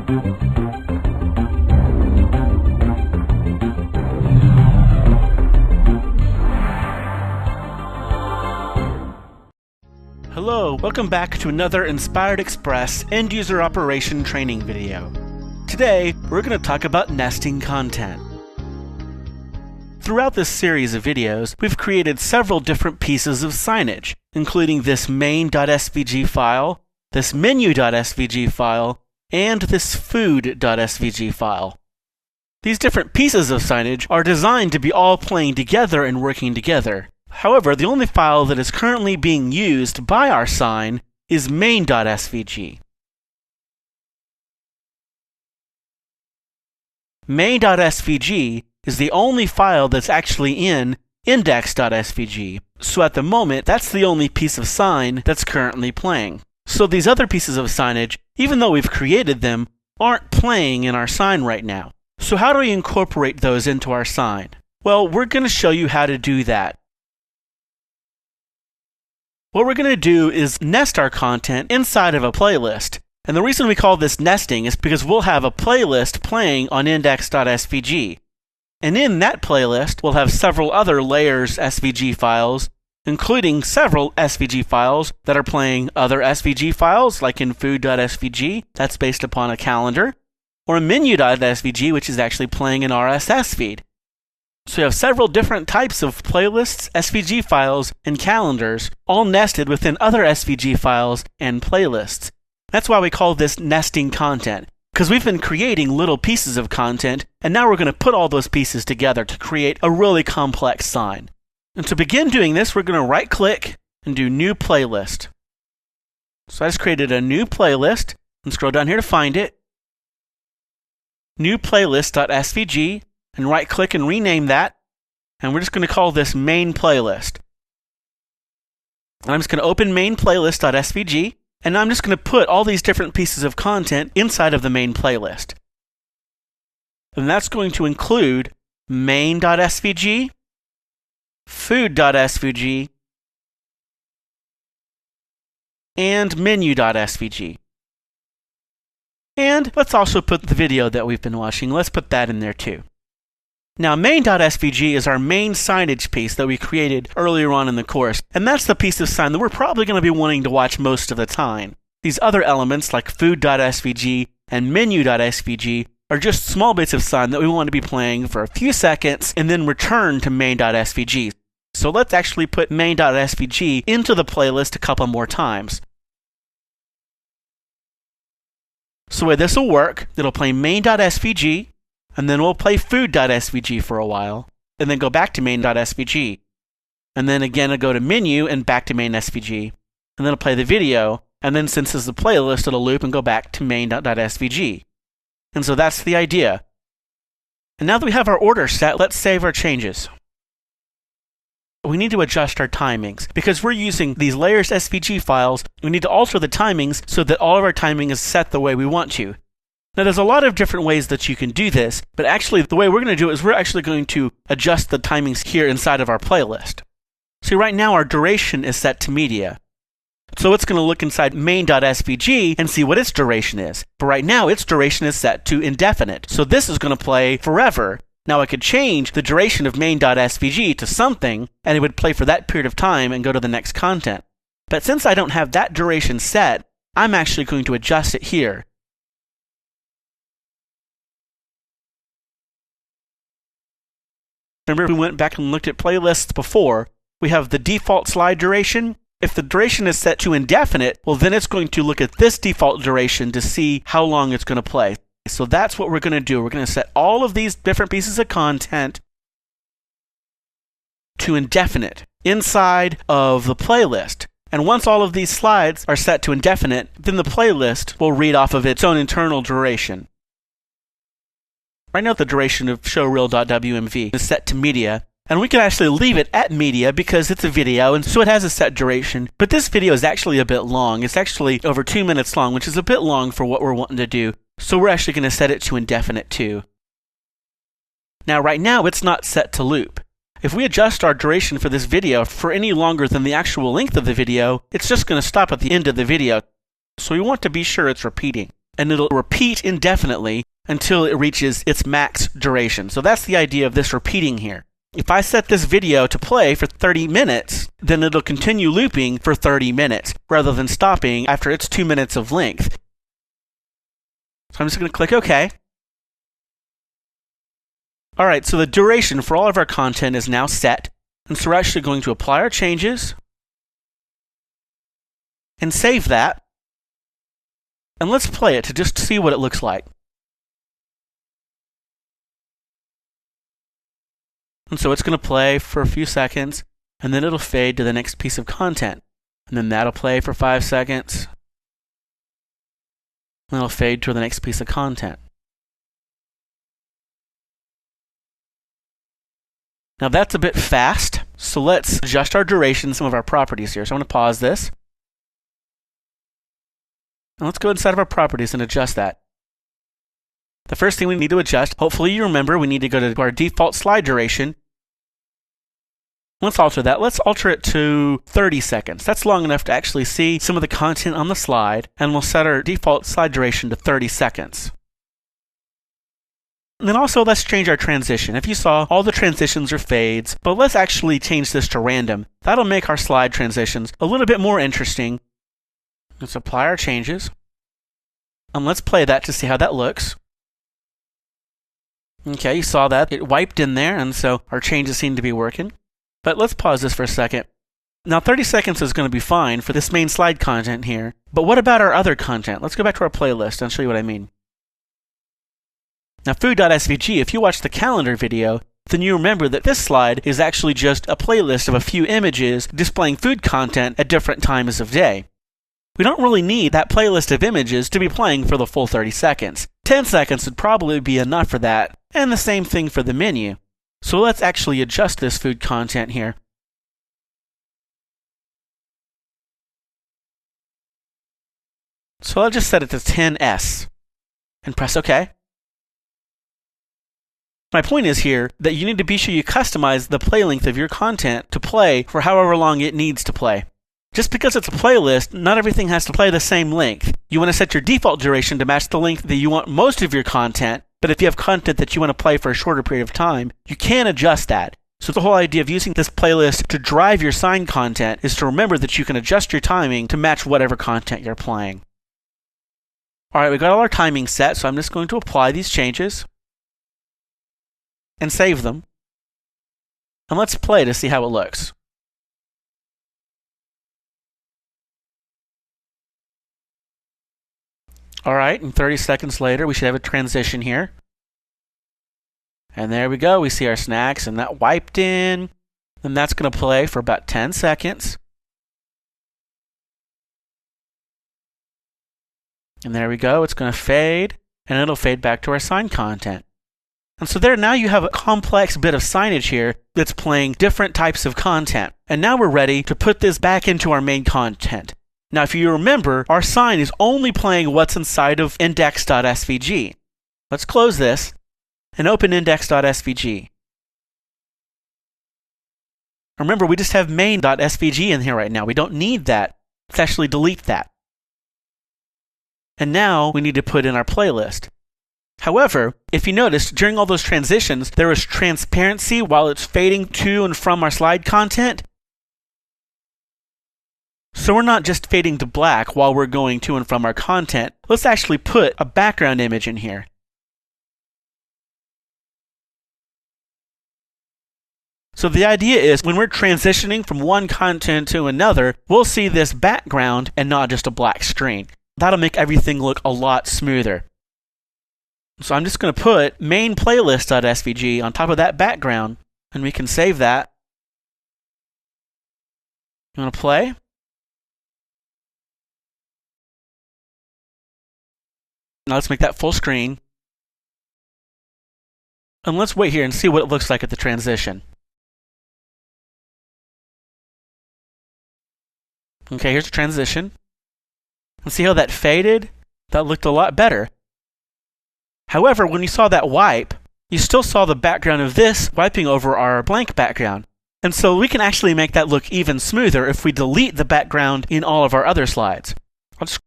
Hello, welcome back to another Inspired XPress end-user operation training video. Today, we're going to talk about nesting content. Throughout this series of videos, we've created several different pieces of signage, including this main.svg file, this menu.svg file, and this food.svg file. These different pieces of signage are designed to be all playing together and working together. However, the only file that is currently being used by our sign is main.svg. Main.svg is the only file that's actually in index.svg. So at the moment, that's the only piece of sign that's currently playing. So these other pieces of signage, even though we've created them, aren't playing in our sign right now. So how do we incorporate those into our sign? Well, we're going to show you how to do that. What we're going to do is nest our content inside of a playlist. And the reason we call this nesting is because we'll have a playlist playing on index.svg. And in that playlist, we'll have several other layers SVG files, including several SVG files that are playing other SVG files, like in food.svg, that's based upon a calendar, or menu.svg, which is actually playing an RSS feed. So you have several different types of playlists, SVG files, and calendars, all nested within other SVG files and playlists. That's why we call this nesting content, because we've been creating little pieces of content, and now we're going to put all those pieces together to create a really complex sign. And to begin doing this, we're going to right-click and do New Playlist. So I just created a new playlist, and scroll down here to find it. New playlist.svg, and right-click and rename that, and we're just going to call this Main Playlist. And I'm just going to open Main Playlist.svg, and I'm just going to put all these different pieces of content inside of the main playlist. And that's going to include main.svg, food.svg, and menu.svg. And let's also put the video that we've been watching. Let's put that in there too. Now, main.svg is our main signage piece that we created earlier on in the course, and that's the piece of sign that we're probably going to be wanting to watch most of the time. These other elements, like food.svg and menu.svg, are just small bits of sign that we want to be playing for a few seconds and then return to main.svg. So let's actually put main.svg into the playlist a couple more times. So the way this will work, it'll play main.svg, and then we'll play food.svg for a while, and then go back to main.svg. And then again, I'll go to menu and back to main.svg. And then I'll play the video, and then since it's a playlist, it'll loop and go back to main.svg. And so that's the idea. And now that we have our order set, let's save our changes. We need to adjust our timings. Because we're using these layers SVG files, we need to alter the timings so that all of our timing is set the way we want to. Now, there's a lot of different ways that you can do this, but actually the way we're going to do it is we're actually going to adjust the timings here inside of our playlist. See, right now our duration is set to media. So it's going to look inside main.svg and see what its duration is. But right now, its duration is set to indefinite. So this is going to play forever. Now, I could change the duration of main.svg to something, and it would play for that period of time and go to the next content. But since I don't have that duration set, I'm actually going to adjust it here. Remember, we went back and looked at playlists before. We have the default slide duration. If the duration is set to indefinite, well, then it's going to look at this default duration to see how long it's going to play. So that's what we're going to do. We're going to set all of these different pieces of content to indefinite inside of the playlist. And once all of these slides are set to indefinite, then the playlist will read off of its own internal duration. Right now, the duration of showreel.wmv is set to media, and we can actually leave it at media because it's a video, and so it has a set duration. But this video is actually a bit long. It's actually over 2 minutes long, which is a bit long for what we're wanting to do. So we're actually going to set it to indefinite too. Now, right now, it's not set to loop. If we adjust our duration for this video for any longer than the actual length of the video, it's just going to stop at the end of the video. So we want to be sure it's repeating. and it'll repeat indefinitely until it reaches its max duration. So that's the idea of this repeating here. If I set this video to play for 30 minutes, then it'll continue looping for 30 minutes rather than stopping after its 2 minutes of length. So I'm just going to click OK. Alright, so the duration for all of our content is now set. And so we're actually going to apply our changes and save that. And let's play it to just see what it looks like. And so it's going to play for a few seconds, and then it'll fade to the next piece of content. And then that'll play for 5 seconds, and it'll fade to the next piece of content. Now that's a bit fast, so let's adjust our duration, some of our properties here. So I'm going to pause this. And let's go inside of our properties and adjust that. The first thing we need to adjust, hopefully you remember, we need to go to our default slide duration. Let's alter that. Let's alter it to 30 seconds. That's long enough to actually see some of the content on the slide, and we'll set our default slide duration to 30 seconds. And then also let's change our transition. If you saw, all the transitions are fades, but let's actually change this to random. That'll make our slide transitions a little bit more interesting. Let's apply our changes, and let's play that to see how that looks. Okay, you saw that. It wiped in there, and so our changes seem to be working. But let's pause this for a second. Now 30 seconds is going to be fine for this main slide content here. But what about our other content? Let's go back to our playlist and show you what I mean. Now food.svg, if you watch the calendar video, then you remember that this slide is actually just a playlist of a few images displaying food content at different times of day. We don't really need that playlist of images to be playing for the full 30 seconds. 10 seconds would probably be enough for that, and the same thing for the menu. So let's actually adjust this food content here. So I'll just set it to 10s and press OK. My point is here that you need to be sure you customize the play length of your content to play for however long it needs to play. Just because it's a playlist, not everything has to play the same length. You want to set your default duration to match the length that you want most of your content, but if you have content that you want to play for a shorter period of time, you can adjust that. So the whole idea of using this playlist to drive your sign content is to remember that you can adjust your timing to match whatever content you're playing. Alright, we got all our timing set, so I'm just going to apply these changes and save them. And let's play to see how it looks. Alright, and 30 seconds later, we should have a transition here. And there we go. We see our snacks, and that wiped in. And that's going to play for about 10 seconds. And there we go. It's going to fade, and it'll fade back to our sign content. And so there, now you have a complex bit of signage here that's playing different types of content. And now we're ready to put this back into our main content. Now, if you remember, our sign is only playing what's inside of index.svg. Let's close this and open index.svg. Remember, we just have main.svg in here right now. We don't need that. Let's actually delete that. And now we need to put in our playlist. However, if you noticed, during all those transitions, there was transparency while it's fading to and from our slide content. So we're not just fading to black while we're going to and from our content. Let's actually put a background image in here. So the idea is when we're transitioning from one content to another, we'll see this background and not just a black screen. That'll make everything look a lot smoother. So I'm just going to put main playlist.svg on top of that background, and we can save that. You want to play? Now let's make that full screen. And let's wait here and see what it looks like at the transition. Okay, here's the transition. And see how that faded? That looked a lot better. However, when you saw that wipe, you still saw the background of this wiping over our blank background. And so we can actually make that look even smoother if we delete the background in all of our other slides. I'll just